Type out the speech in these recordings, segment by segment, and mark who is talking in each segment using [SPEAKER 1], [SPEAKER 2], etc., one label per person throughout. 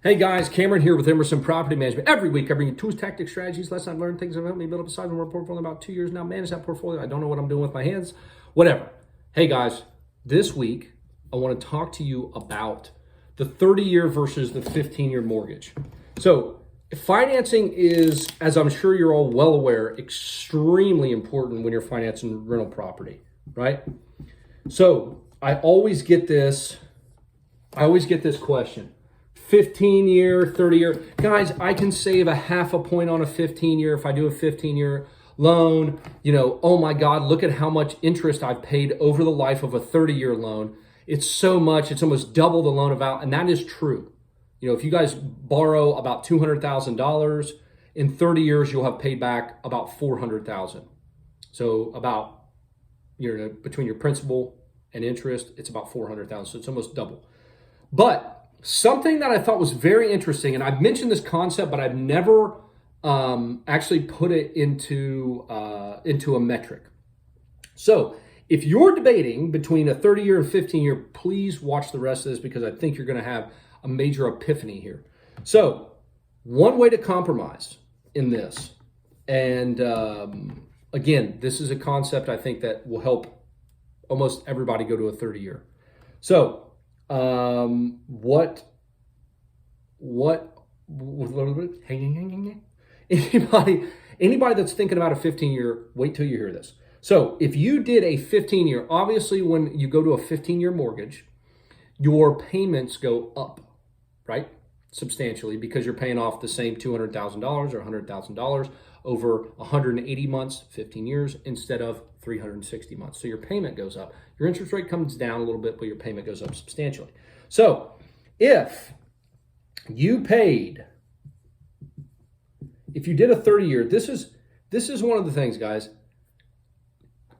[SPEAKER 1] Hey guys, Cameron here with Emerson Property Management. Every week I bring you tools, tactics, strategies, lessons I've learned, things that have helped me build up a sizable portfolio about 2 years now. Manage that portfolio. I don't know what I'm doing with my hands. Whatever. Hey guys, this week I want to talk to you about the 30-year versus the 15-year mortgage. So financing is, as I'm sure you're all well aware, extremely important when you're financing rental property, right? So I always get this question. 15-year, 30-year. Guys, I can save a half a point on a 15-year if I do a 15-year loan. Oh my God, look at how much interest I've paid over the life of a 30-year loan. It's so much, it's almost double the loan amount, and that is true. If you guys borrow about $200,000, in 30 years, you'll have paid back about $400,000. So about, between your principal and interest, it's about $400,000. So it's almost double. But something that I thought was very interesting, and I've mentioned this concept, but I've never actually put it into a metric. So if you're debating between a 30-year and 15-year, please watch the rest of this because I think you're going to have a major epiphany here. So one way to compromise in this, and again, this is a concept I think that will help almost everybody go to a 30-year. So anybody that's thinking about a 15-year, wait till you hear this. So if you did a 15-year, obviously when you go to a 15-year mortgage, your payments go up, right? Substantially, because you're paying off the same $200,000 or $100,000 over 180 months, 15 years, instead of 360 months. So your payment goes up. Your interest rate comes down a little bit, but your payment goes up substantially. So if you did a 30-year, this is one of the things, guys.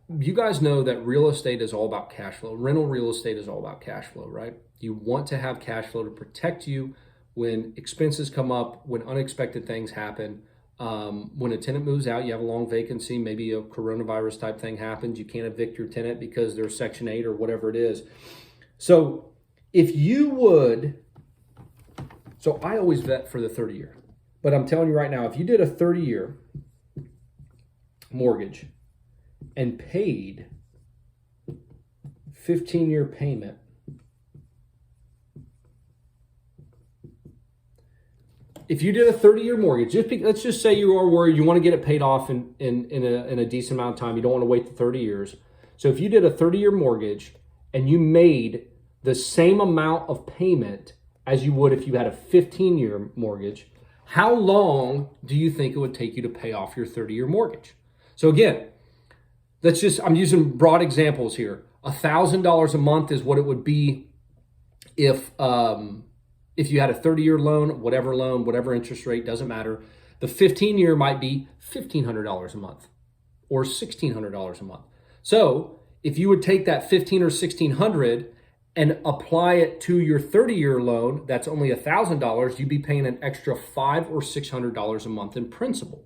[SPEAKER 1] You guys know that real estate is all about cash flow. Rental real estate is all about cash flow, right? You want to have cash flow to protect you when expenses come up, when unexpected things happen. When a tenant moves out, you have a long vacancy, maybe a coronavirus type thing happens, you can't evict your tenant because they're Section 8 or whatever it is. So I always vet for the 30-year, but I'm telling you right now, if you did a 30-year mortgage and paid 15-year payment, if you did a 30-year mortgage, let's just say you are worried, you want to get it paid off in a decent amount of time. You don't want to wait the 30 years. So if you did a 30-year mortgage and you made the same amount of payment as you would if you had a 15-year mortgage, how long do you think it would take you to pay off your 30-year mortgage? So again, I'm using broad examples here. $1,000 a month is what it would be if you had a 30-year loan, whatever interest rate, doesn't matter. The 15-year might be $1,500 a month or $1,600 a month. So if you would take that $1,500 or $1,600 and apply it to your 30-year loan, that's only $1,000, you'd be paying an extra $500 or $600 a month in principal.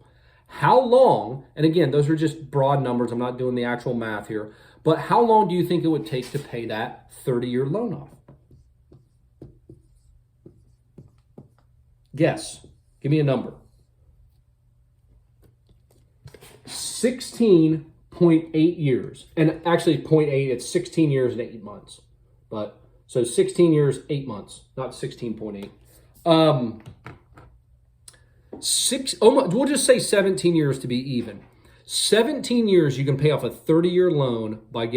[SPEAKER 1] How long, and again, those are just broad numbers, I'm not doing the actual math here, but how long do you think it would take to pay that 30-year loan off? Guess. Give me a number. 16.8 years. And actually 0.8, it's 16 years and 8 months. But so 16 years, 8 months, not 16.8. We'll just say 17 years to be even. 17 years you can pay off a 30-year loan by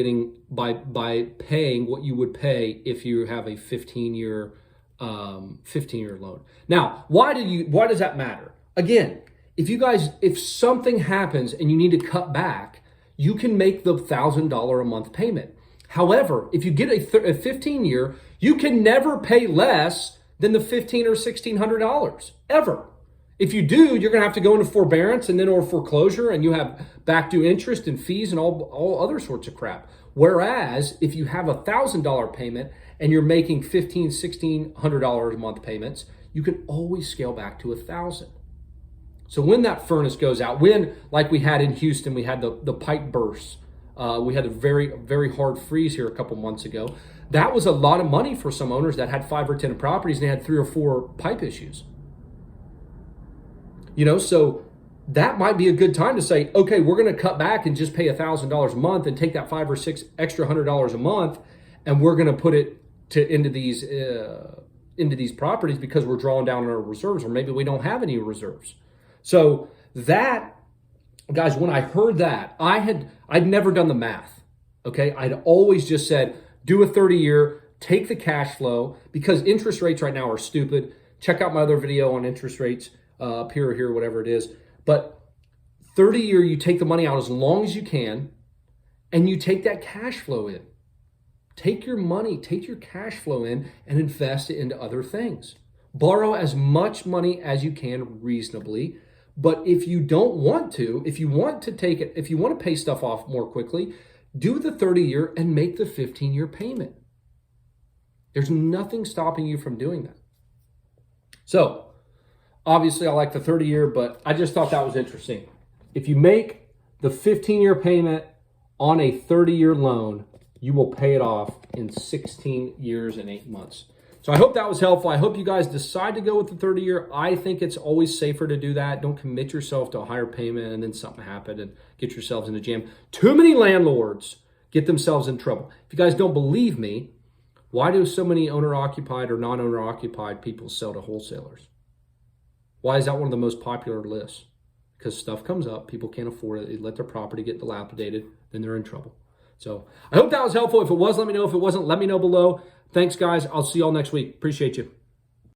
[SPEAKER 1] paying what you would pay if you have a 15-year loan. Now, why does that matter? Again, if something happens and you need to cut back, you can make the $1,000 a month payment. However, if you get a 15-year, you can never pay less than the $1,500 or $1,600 ever. If you do, you're going to have to go into forbearance and then or foreclosure, and you have back due interest and fees and all other sorts of crap. Whereas if you have a $1,000 payment and you're making $1,500, $1,600 a month payments, you can always scale back to $1,000. So when that furnace goes out, like we had in Houston, we had the pipe bursts. We had a very, very hard freeze here a couple months ago. that was a lot of money for some owners that had 5 or 10 properties and they had 3 or 4 pipe issues. So that might be a good time to say, okay, we're going to cut back and just pay $1,000 a month and take that $5 or $6 extra $100 a month, and we're going to put it into these properties because we're drawing down on our reserves, or maybe we don't have any reserves. So that, guys, when I heard that, I'd never done the math. Okay, I'd always just said, do a 30-year, take the cash flow, because interest rates right now are stupid. Check out my other video on interest rates up here or here, whatever it is. But 30-year, you take the money out as long as you can, and you take that cash flow in. Take your money, take your cash flow in, and invest it into other things. Borrow as much money as you can reasonably. But if you don't want to, if you want to take it, if you want to pay stuff off more quickly, do the 30-year and make the 15-year payment. There's nothing stopping you from doing that. So, obviously, I like the 30-year, but I just thought that was interesting. If you make the 15-year payment on a 30-year loan, you will pay it off in 16 years and 8 months. So I hope that was helpful. I hope you guys decide to go with the 30-year. I think it's always safer to do that. Don't commit yourself to a higher payment and then something happened and get yourselves in a jam. Too many landlords get themselves in trouble. If you guys don't believe me, why do so many owner-occupied or non-owner-occupied people sell to wholesalers? Why is that one of the most popular lists? Because stuff comes up, people can't afford it, they let their property get dilapidated, then they're in trouble. So I hope that was helpful. If it was, let me know. If it wasn't, let me know below. Thanks, guys. I'll see y'all next week. Appreciate you.